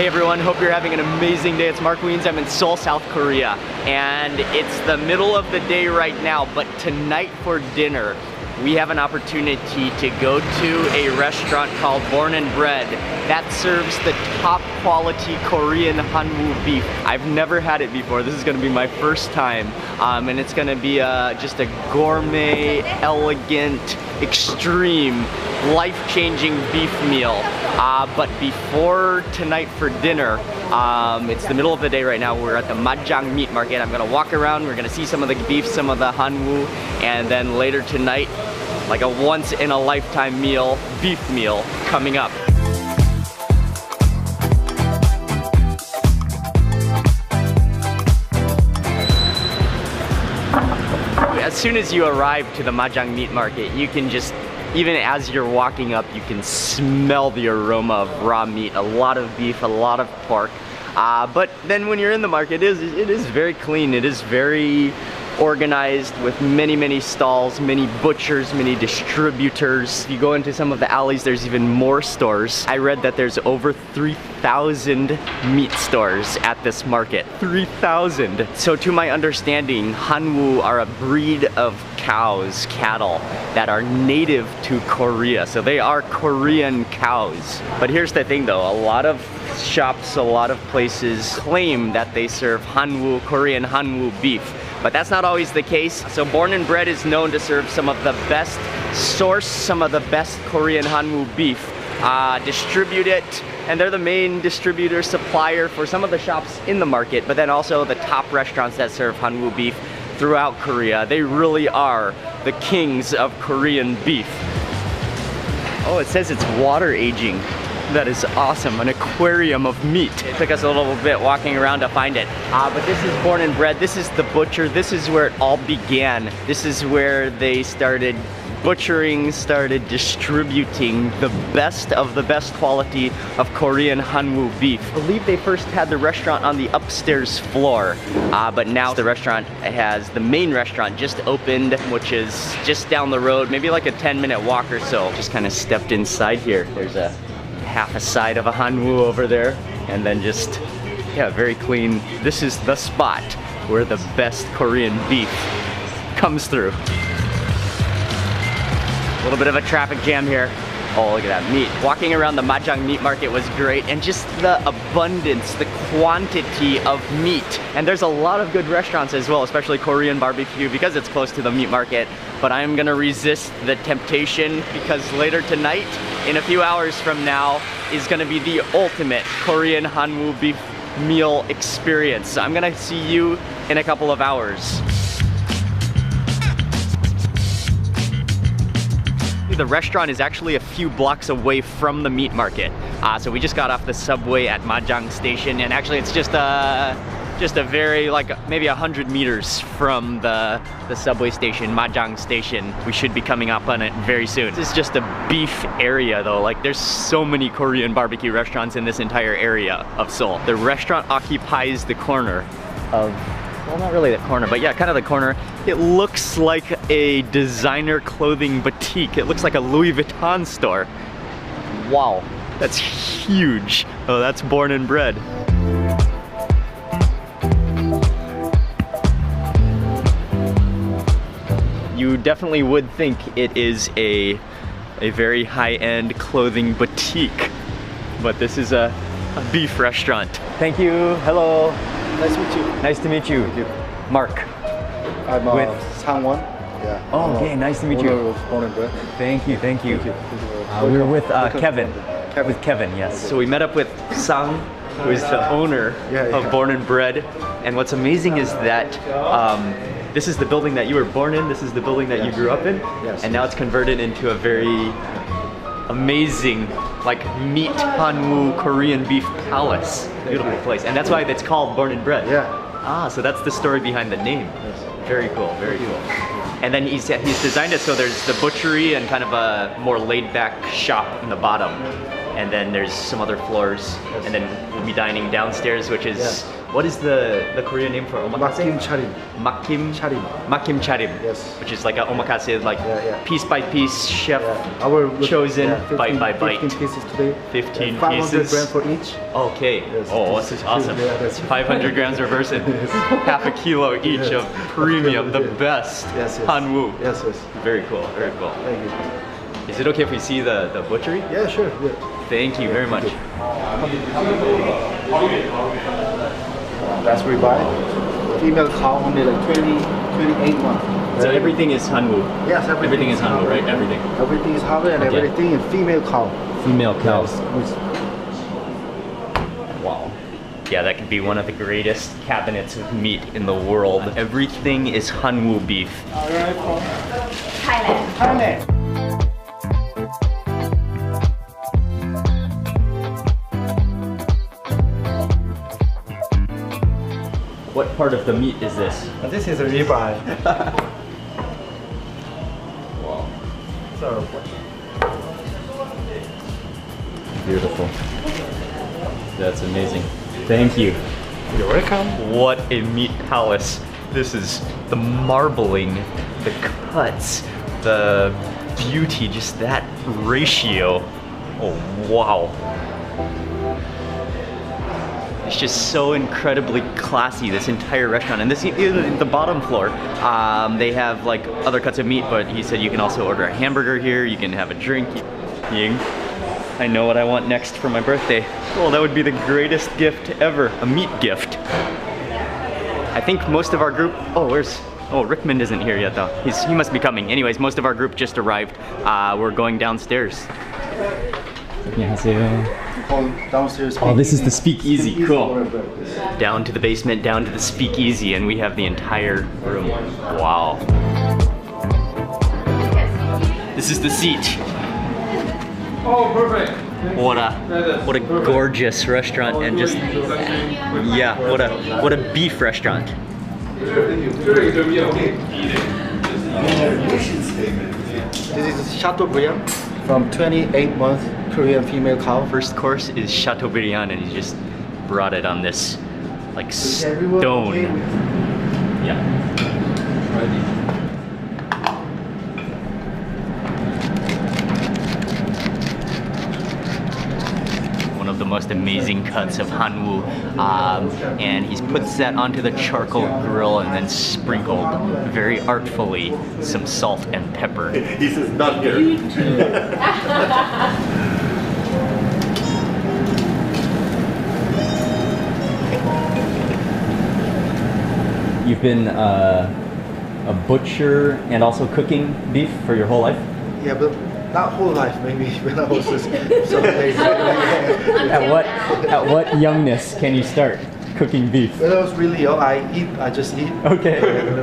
Hey everyone, hope you're having an amazing day. It's Mark Wiens, I'm in Seoul, South Korea. And it's the middle of the day right now, but tonight for dinner, we have an opportunity to go to a restaurant called Born Bred that serves the top quality Korean HANWOO beef. I've never had it before. This is gonna be my first time. And it's gonna be just a gourmet, elegant, extreme, life-changing beef meal. But before tonight for dinner, it's the middle of the day right now. We're at the Majang meat market. I'm gonna walk around, we're gonna see some of the beef, some of the HANWOO, and then later tonight, like a once-in-a-lifetime meal, beef meal, coming up. As soon as you arrive to the Majang meat market, you can just, even as you're walking up, you can smell the aroma of raw meat. A lot of beef, a lot of pork. But then when you're in the market, it is very clean. It is very organized with many stalls, many butchers, many distributors. If you go into some of the alleys, there's even more stores. I read that there's over 3,000 meat stores at this market. 3,000! So to my understanding, HANWOO are a breed of cows, cattle, that are native to Korea. So they are Korean cows. But here's the thing though, a lot of shops, a lot of places claim that they serve HANWOO, Korean HANWOO beef. But that's not always the case. So Born Bred is known to serve some of the best, source some of the best Korean HANWOO beef, distribute it, and they're the main distributor supplier for some of the shops in the market, but then also the top restaurants that serve HANWOO beef throughout Korea. They really are the kings of Korean beef. Oh, it says it's water aging. That is awesome, an aquarium of meat. It took us a little bit walking around to find it. But this is Born Bred, this is the butcher, this is where it all began. This is where they started butchering, started distributing the best of the best quality of Korean HANWOO beef. I believe they first had the restaurant on the upstairs floor, but now the restaurant has, the main restaurant just opened, which is just down the road, maybe like a 10-minute walk or so. Just kind of stepped inside here. There's a half a side of a HANWOO over there, and then just, yeah, very clean. This is the spot where the best Korean beef comes through. A little bit of a traffic jam here. Oh, look at that meat. Walking around the Majang meat market was great, and just the abundance, the quantity of meat. And there's a lot of good restaurants as well, especially Korean barbecue, because it's close to the meat market. But I'm gonna resist the temptation, because later tonight, in a few hours from now, is gonna be the ultimate Korean HANWOO beef meal experience. So I'm gonna see you in a couple of hours. The restaurant is actually a few blocks away from the meat market. So we just got off the subway at Majang station, and actually it's just a very, like maybe 100 meters from the subway station, Majang station. We should be coming up on it very soon. This is just a beef area though. Like there's so many Korean barbecue restaurants in this entire area of Seoul. The restaurant occupies the corner of, well, not really the corner, but yeah, kind of the corner. It looks like a designer clothing boutique. It looks like a Louis Vuitton store. Wow, that's huge. Oh, that's Born Bred. You definitely would think it is a very high-end clothing boutique, but this is a beef restaurant. Thank you, hello. Nice to meet you. Nice to meet you. Mark. I'm with Sang-won. Yeah. Oh, okay, nice to meet you. Born Bred. Thank you, thank you. We're with Kevin. With Kevin, yes. So we met up with Sang, who is the owner of Born Bred. And what's amazing is that this is the building that you were born in, this is the building that you grew up in, and now it's converted into a very amazing, like, meat HANWOO Korean beef palace. Beautiful place. And that's why it's called Born Bred. Yeah. Ah, so that's the story behind the name. Very cool, very cool. And then he's designed it so there's the butchery and kind of a more laid-back shop in the bottom. and then there's some other floors, and then we'll be dining downstairs, which is what is the Korean name for omakase? Makim charim. Makim Charim. Makim charim. Yes. Which is like a omakase, like piece by piece, chef Our chosen 15, bite by bite. 15 pieces today. 15 500 pieces. grams for each. Okay. Yes, Oh, this this is is awesome. good. Yeah, that's 500 grams per person. Half a kilo each of premium, the best. Yes, yes. HANWOO. Yes, yes. Very cool, very cool. Thank you. Is it okay if we see the butchery? Yeah, sure. Yeah. Thank you very much. That's ribeye. Female cow only like 28 months. So everything is HANWOO. Yes, Everything is HANWOO, right? Everything. Everything is HANWOO and Okay. everything is female cow. Female cows. Yes. Wow. Yeah, that could be one of the greatest cabinets of meat in the world. Everything is HANWOO beef. Alright, from Thailand. Thailand. What part of the meat is this? This is a ribeye. Wow. So, Beautiful. That's amazing. Thank you. you're welcome. What a meat palace. This is the marbling, the cuts, the beauty, just that ratio. Oh, wow. It's just so incredibly classy, this entire restaurant. And this, the bottom floor, they have like other cuts of meat, but he said you can also order a hamburger here, you can have a drink. Ying, I know what I want next for my birthday. Well, that would be the greatest gift ever, a meat gift. I think most of our group, Rickman isn't here yet though. He must be coming. Anyways, most of our group just arrived. We're going downstairs. Downstairs. Oh, this is the speakeasy. Cool. Born Bred. Down to the basement, down to the speakeasy, and we have the entire room. Wow. This is the seat. Oh, perfect. What a gorgeous restaurant, and just what a beef restaurant. This is Chateaubriand from 28 month Korean female cow. First course is Chateaubriand, and he just brought it on this like stone. Yeah. One of the most amazing cuts of HANWOO, and he's put that onto the charcoal grill and then sprinkled very artfully some salt and pepper. He says, not here. You've been a butcher and also cooking beef for your whole life? Yeah, but not whole life. Maybe when I was just some days. At what youngness can you start cooking beef? When I was really young, I just eat. Okay.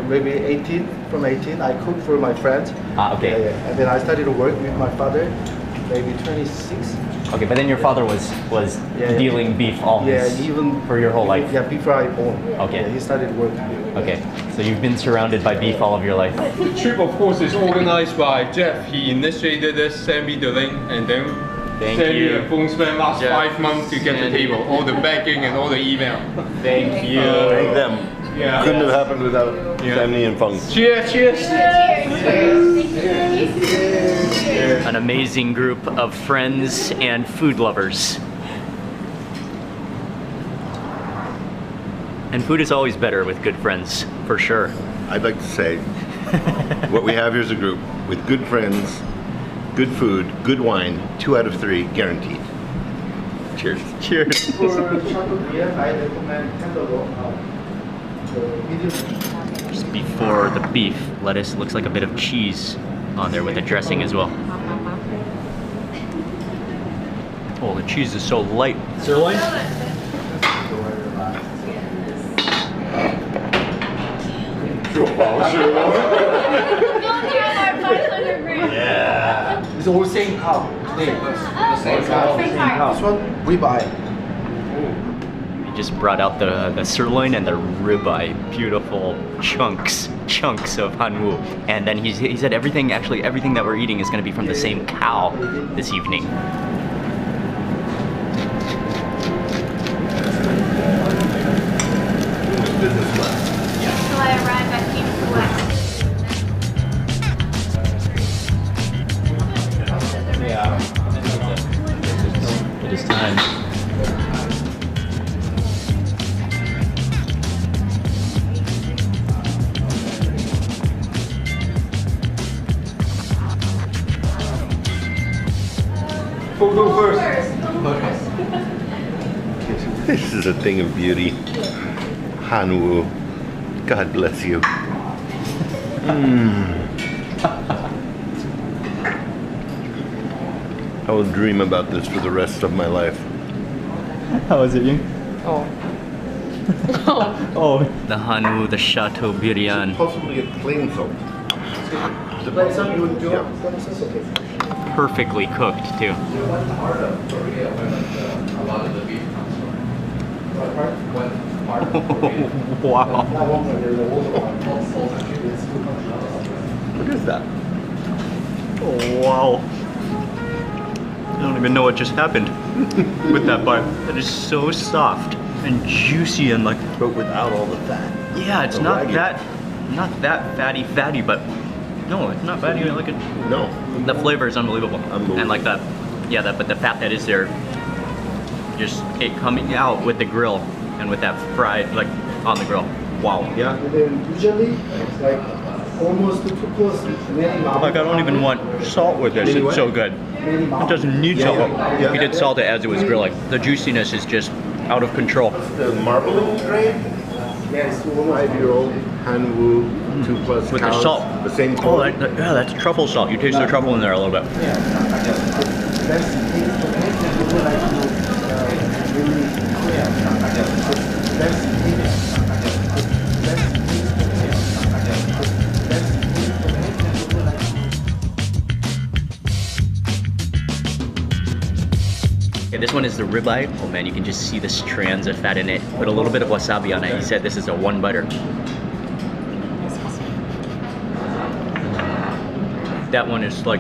Maybe 18. From 18, I cook for my friends. Okay. Yeah. And then I started to work with my father. Maybe 26. Okay, but then your father was dealing beef all even for your whole life. Yeah, before I born. Okay. Yeah, he started working. Okay, so you've been surrounded by beef all of your life. The trip, of course, is organized by Jeff. He initiated this, sent me the link, and then Thank sent me you. a phone spent last Jeff. 5 months to get the table, all the bagging and all the email. Thank you. Thank them. Yeah. Couldn't have happened without Sammy and Fung. Cheers, cheers. An amazing group of friends and food lovers. And food is always better with good friends, for sure. I'd like to say, what we have here is a group with good friends, good food, good wine, 2 out of 3 guaranteed. Cheers. Cheers. For Chateaubriand, I recommend tenderloin. Just before the beef, lettuce looks like a bit of cheese on there with the dressing as well. Oh, the cheese is so light. Sirloin? Yeah. It's all same cow. Same cow. This one, ribeye. He just brought out the sirloin and the ribeye. Beautiful chunks of HANWOO. And then he said everything that we're eating is going to be from the same cow this evening. This is a thing of beauty. HANWOO. God bless you. I will dream about this for the rest of my life. How is it, Ying? Oh. Oh. The HANWOO, the Chateau Biryani. Possibly a plain salt. Like some you would do Yeah. okay. Perfectly cooked, too. A lot of the beef comes from. One part of Korea. Wow. What is that? Oh, wow. I don't even know what just happened with that bite. That is so soft and juicy and like, But without all the fat. yeah, it's The not Wagyu. not that fatty, but no, it's not fatty. I like it. No. The flavor is unbelievable. Unbelievable. And like that, yeah, but the fat that is there, just it coming out with the grill and with that fried, like on the grill. Wow. Yeah. And then usually it's like almost 2 plus many Like I don't even want salt with this. It's so good. It doesn't need salt. yeah. We did salt it as it was grilling. The juiciness is just out of control. The marbling tray. Yes, almost 5-year-old HANWOO 2 plus With the cows, salt. The same Oh, quality. yeah, that's truffle salt. You taste the truffle in there a little bit. That's people like to really Okay, this one is the ribeye. Oh man, you can just see the strands of fat in it. Put a little bit of wasabi on it. He said this is a one biter. That one is like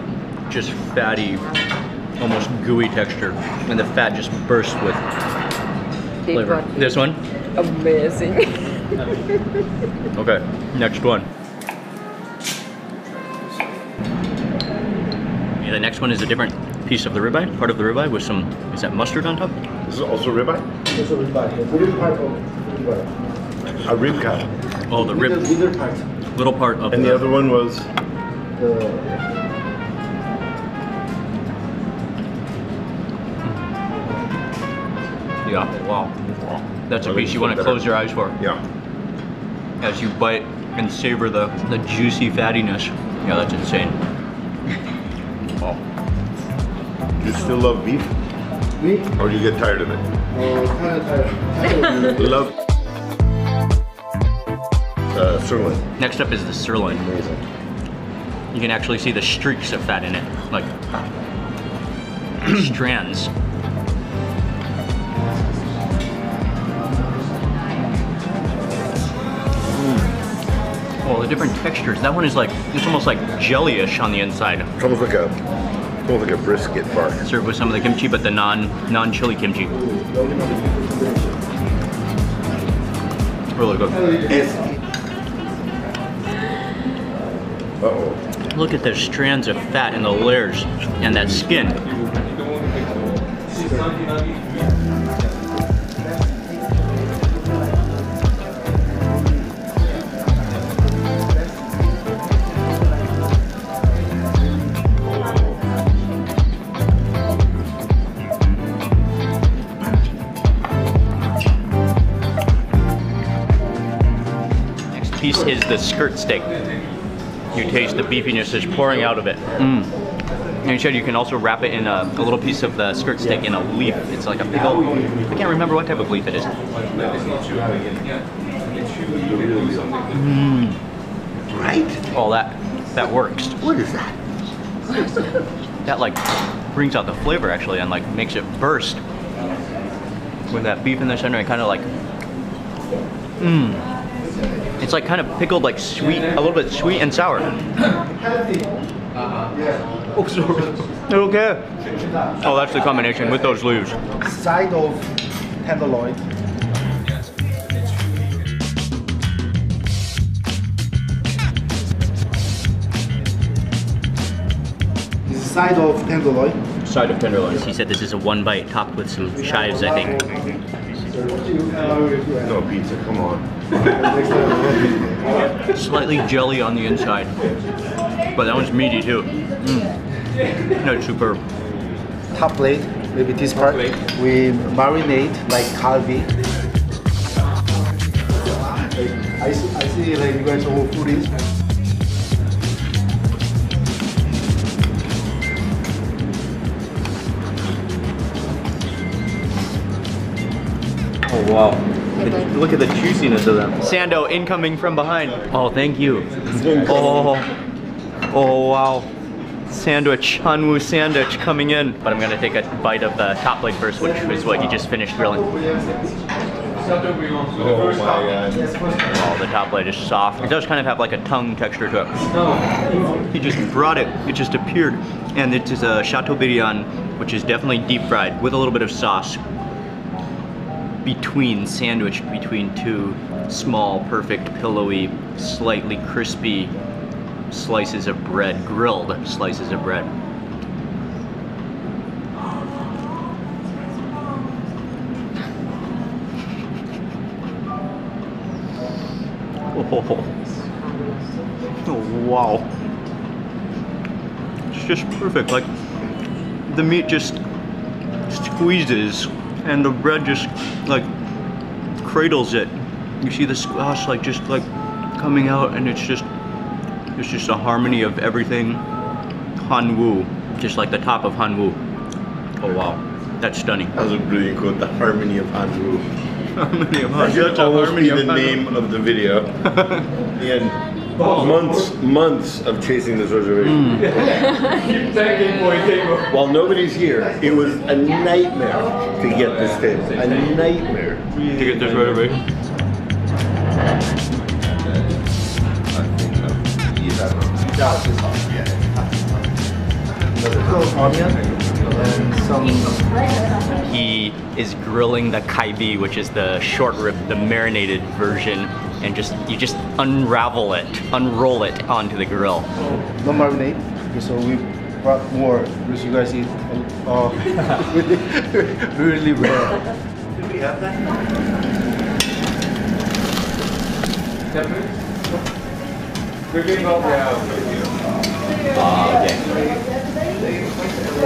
just fatty, almost gooey texture, and the fat just bursts with flavor. This one? Amazing. Okay, next one. Yeah, the next one is a different piece of the ribeye, part of the ribeye with some, is that mustard on top? This is also ribeye? also ribeye. The middle part of ribeye. A rib cap. Oh, the rib, Middle part. little part of And the other one was Yeah, wow. That's a piece you want to close your eyes for. yeah. As you bite and savor the juicy fattiness. Yeah, that's insane. Oh. Do you still love beef? Me? Or do you get tired of it? Kind of tired. Love sirloin. Next up is the sirloin. Amazing. You can actually see the streaks of fat in it, like strands. Oh, the different textures. That one is like, it's almost like jelly-ish on the inside. It's almost like a brisket bark. Served with some of the kimchi, but the non-chili kimchi. Really good. Uh-oh. Look at the strands of fat and the layers and that skin. Next piece is the skirt steak. You taste the beefiness is pouring out of it. And you said you can also wrap it in a little piece of the skirt steak in a leaf. It's like a pickle. I can't remember what type of leaf it is. Right? Oh, that works. What is that? That like brings out the flavor actually and like makes it burst. With that beef in the center, it kind of like, it's like kind of pickled, like sweet, a little bit sweet and sour. Oh, sorry. Okay. Oh, that's the combination with those leaves. Side of tenderloin. This is side of tenderloin. Side of tenderloin. He said this is a one bite topped with some chives, I think. No pizza, come on. Slightly jelly on the inside. But that one's meaty too. No, it's superb. Top plate maybe this part, we marinate like kalbi. I see like you guys are all foodies. Oh wow. Look at the juiciness of them. Sando incoming from behind. Oh, thank you. Oh wow. Sandwich, HANWOO sandwich coming in. But I'm gonna take a bite of the top plate first, which is what you just finished grilling. Oh my god. Oh, the top plate is soft. It does kind of have like a tongue texture to it. He just brought it, it just appeared. And it is a Chateaubriand, which is definitely deep fried with a little bit of sauce. Sandwiched between two small, perfect, pillowy, slightly crispy slices of bread, grilled slices of bread. Oh wow. It's just perfect. Like the meat just squeezes and the bread just like cradles it. You see the sauce like just like coming out, and it's just a harmony of everything. HANWOO, just like the top of HANWOO. Oh wow, that's stunning. That was a brilliant quote. The harmony of HANWOO. Harmony of HANWOO. That should almost be the name of the video. And months of chasing this reservation. Keep thanking for a table. While nobody's here, it was a nightmare to get this table. A nightmare. To get this reservation. Onion and some. He is grilling the kaibi, which is the short rib, the marinated version, and you just unroll it onto the grill. No marinade. Okay, so we brought more because you guys eat really rare. Did we have that? Okay.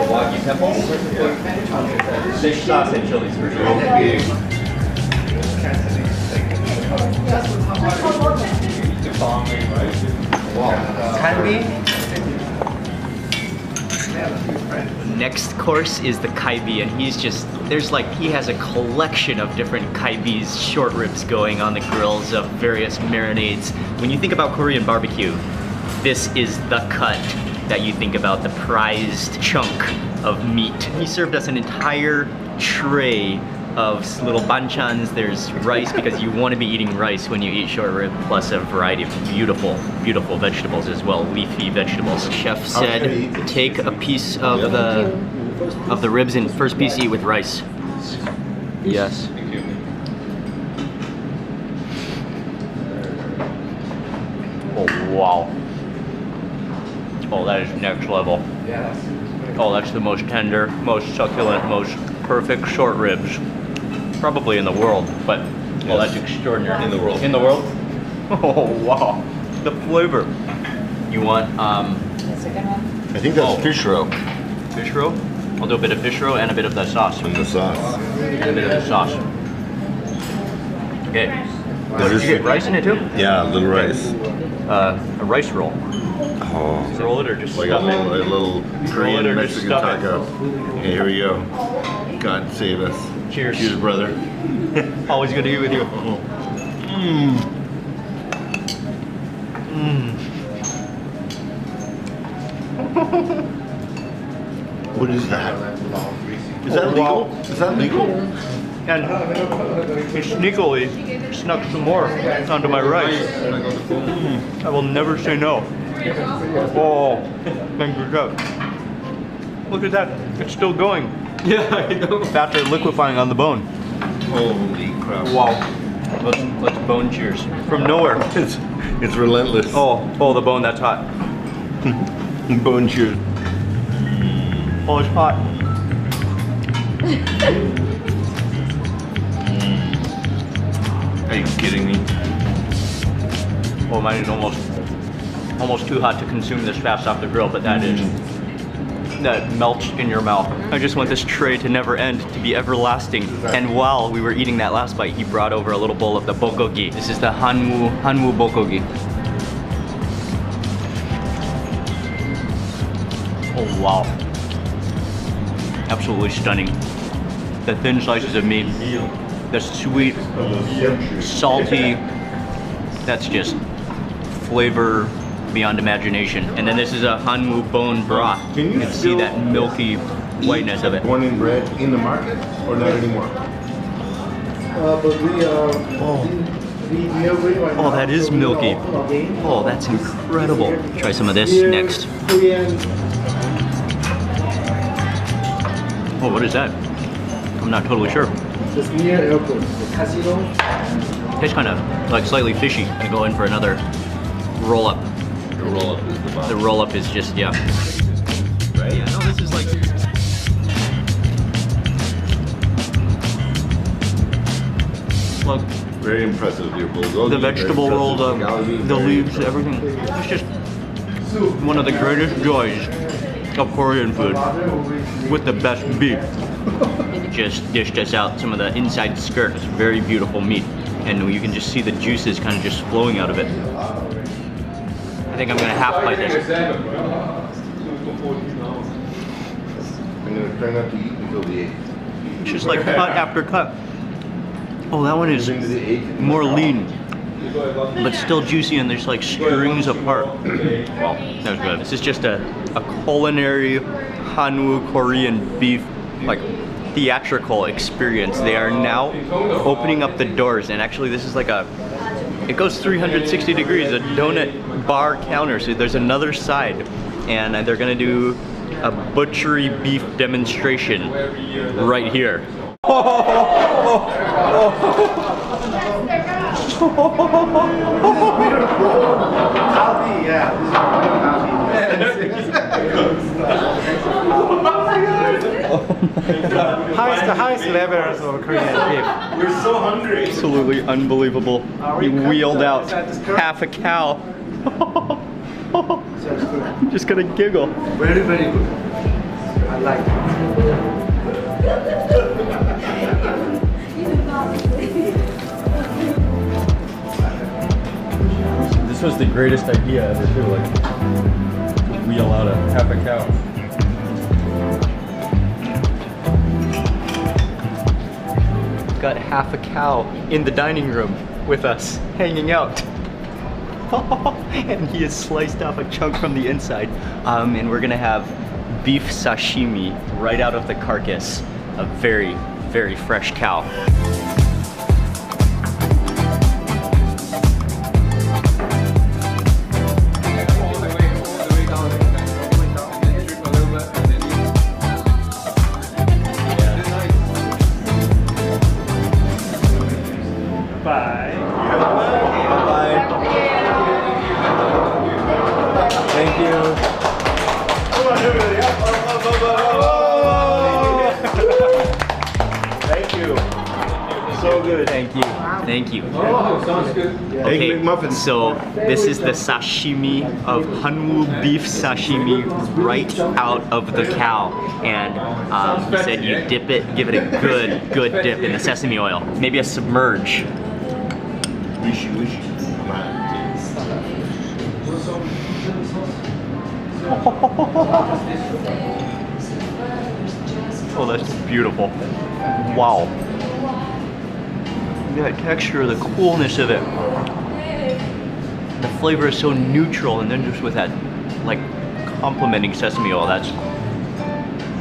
Wagyu temples, fish sauce and chilies for sure. Next course is the kaibi, and he has a collection of different kaibis, short ribs going on the grills of various marinades. When you think about Korean barbecue, this is the cut that you think about, the prized chunk of meat. He served us an entire tray of little banchans. There's rice, because you want to be eating rice when you eat short rib, plus a variety of beautiful, beautiful vegetables as well, leafy vegetables. Chef said, take a piece of the ribs and first piece eat with rice. Yes. Oh wow. Oh, that is next level. Oh, that's the most tender, most succulent, most perfect short ribs, probably in the world, but, well, that's extraordinary. In the world. In the world? Oh, wow. The flavor. You want, The second one? I think that's fish roe. Fish roe? I'll do a bit of fish roe and a bit of the sauce. And the sauce. And a bit of the sauce. Okay. What is Did you get it? rice in it too? Yeah, a little rice. A rice roll. Oh. Roll it or just Like stuff a it? little Korean or just Mexican stuff it? taco. Okay, here we go. God save us. Cheers. Cheers, brother. Always good to eat with you. What is that? Is that legal? Is that legal? And he sneakily snuck some more onto my rice. I will never say no. Oh, thank you, Chef. Look at that, it's still going. Yeah, I know. Fats are liquefying on the bone. Holy crap. Wow. Let's bone cheers. From nowhere. It's relentless. Oh, the bone, that's hot. Bone cheers. Oh, it's hot. Are you kidding me? Oh, mine is almost too hot to consume this fast off the grill, but that is that melts in your mouth. I just want this tray to never end, to be everlasting. And while we were eating that last bite, he brought over a little bowl of the bulgogi. This is the HANWOO bulgogi. Oh wow. Absolutely stunning. The thin slices of meat, the sweet, salty, that's just flavor beyond imagination. And then this is a HANWOO bone broth. You can see that milky whiteness of it. Born Bred in the market or not anymore? But we are. Oh, that is milky. Oh, that's incredible. Try some of this next. Oh, what is that? I'm not totally sure. Just near airport, the casino. Tastes kind of like slightly fishy. I go in for another roll up. The roll up is the bomb. The roll up is just, yeah. Right? Yeah, no, this is like. Look, Very impressive, your bulgogi. the vegetable Very roll, the impressive. leaves, everything. It's just one of the greatest joys of Korean food with the best beef. Just dished us out some of the inside skirt. It's very beautiful meat, and you can just see the juices kind of just flowing out of it. I think I'm gonna half bite this. I'm gonna try not to eat until the 8th. It's just like cut after cut. Oh, that one is more lean, but still juicy, and there's like strings apart. Well, that was good. This is just a culinary HANWOO Korean beef, like theatrical experience. They are now opening up the doors, and actually this is like it goes 360 degrees, a donut bar counter. So there's another side, and they're gonna do a butchery beef demonstration right here. The highest levels of Korean beef. We're so hungry. Absolutely unbelievable. He wheeled out half a cow. I'm just gonna giggle. Very, very good. I like it. This was the greatest idea ever too, like to wheel out half a cow. Got half a cow in the dining room with us, hanging out. And he has sliced off a chunk from the inside. And we're gonna have beef sashimi right out of the carcass. A very, very fresh cow. Thank you. Thank you. So good. Thank you. Thank you. Oh, sounds good. Okay, Egg McMuffin. so this is the sashimi of HANWOO beef sashimi right out of the cow. And he said you dip it, give it a good dip in the sesame oil. Maybe a submerge. Wishy. Come on. Oh, that's beautiful. Wow. That texture, the coolness of it. The flavor is so neutral, and then just with that, like, complementing sesame oil, that's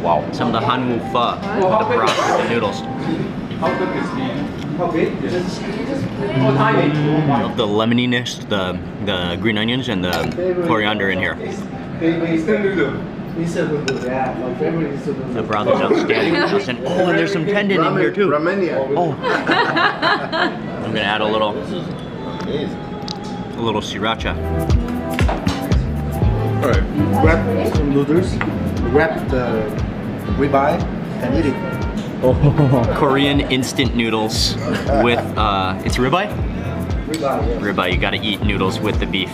wow. Some of the HANWOO pho, the broth with the noodles. How big is the? How big? Love the lemoniness, the green onions, and the coriander in here. The broth is outstanding. Oh, and there's some tendon in here too. Ramenia. Oh. I'm gonna add a little sriracha. All right. Wrap some noodles, wrap the ribeye, and eat it. Korean instant noodles with it's ribeye? Ribeye, yeah. Ribeye, you gotta eat noodles with the beef.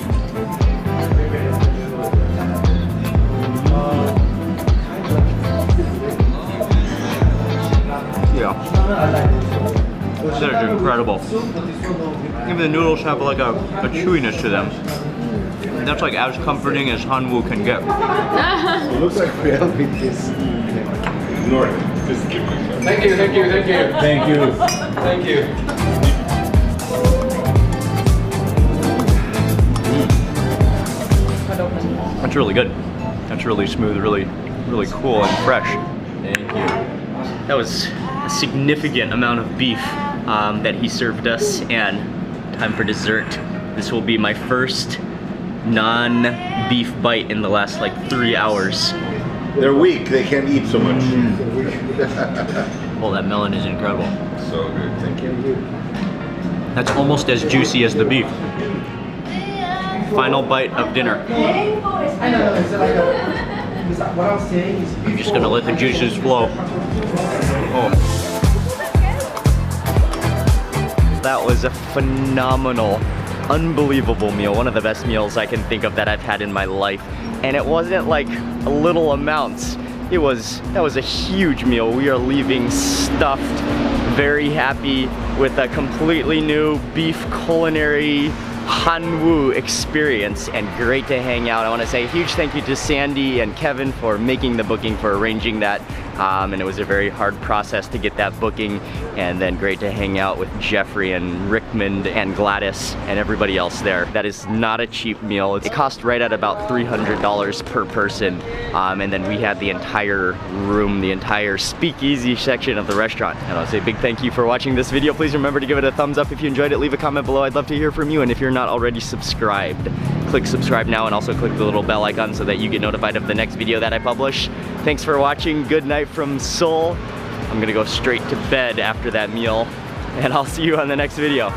Yeah. This is incredible. Even the noodles have like a chewiness to them. That's like as comforting as HANWOO can get. It looks like real meat is. Ignore it. Just give me. Thank you, thank you, thank you. Thank you. Thank you. That's really good. That's really smooth, really cool and fresh. Thank you. That was a significant amount of beef that he served us, and time for dessert. This will be my first non-beef bite in the last like 3 hours. They're weak. They can't eat so much. Oh, that melon is incredible. So good. Thank you. That's almost as juicy as the beef. Final bite of dinner. I'm just gonna let the juices flow. Oh. That was a phenomenal, unbelievable meal. One of the best meals I can think of that I've had in my life. And it wasn't like a little amounts. That was a huge meal. We are leaving stuffed, very happy with a completely new beef culinary HANWOO experience, and great to hang out. I want to say a huge thank you to Sandy and Kevin for making the booking, for arranging that. And it was a very hard process to get that booking, and then great to hang out with Jeffrey and Rickmond and Gladys and everybody else there. That is not a cheap meal. It cost right at about $300 per person, and then we had the entire room, the entire speakeasy section of the restaurant. And I'll say a big thank you for watching this video. Please remember to give it a thumbs up if you enjoyed it. Leave a comment below. I'd love to hear from you, and if you're not already subscribed, click subscribe now, and also click the little bell icon so that you get notified of the next video that I publish. Thanks for watching. Good night from Seoul. I'm gonna go straight to bed after that meal, and I'll see you on the next video.